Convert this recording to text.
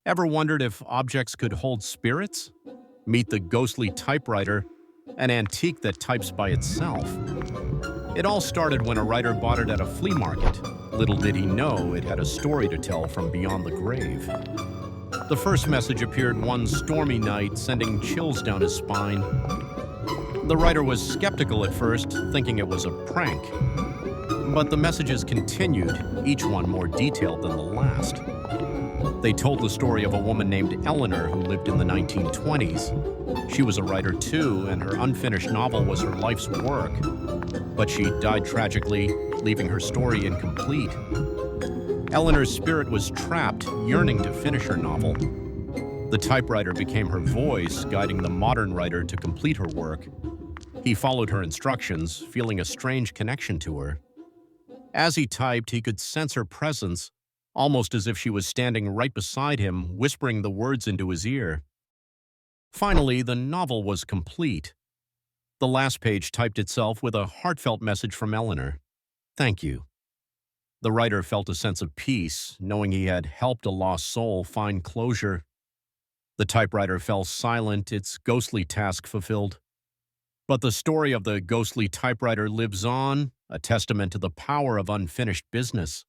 Ever wondered if objects could hold spirits? Meet the ghostly typewriter, an antique that types by itself. It all started when a writer bought it at a flea market. Little did he know it had a story to tell from beyond the grave. The first message appeared one stormy night, sending chills down his spine. The writer was skeptical at first, thinking it was a prank. But the messages continued, each one more detailed than the last. They told the story of a woman named Eleanor who lived in the 1920s. She was a writer too, and her unfinished novel was her life's work. But she died tragically, leaving her story incomplete. Eleanor's spirit was trapped, yearning to finish her novel. The typewriter became her voice, guiding the modern writer to complete her work. He followed her instructions, feeling a strange connection to her. As he typed, he could sense her presence, almost as if she was standing right beside him, whispering the words into his ear. Finally, the novel was complete. The last page typed itself with a heartfelt message from Eleanor. "Thank you." The writer felt a sense of peace, knowing he had helped a lost soul find closure. The typewriter fell silent, its ghostly task fulfilled. But the story of the ghostly typewriter lives on, a testament to the power of unfinished business.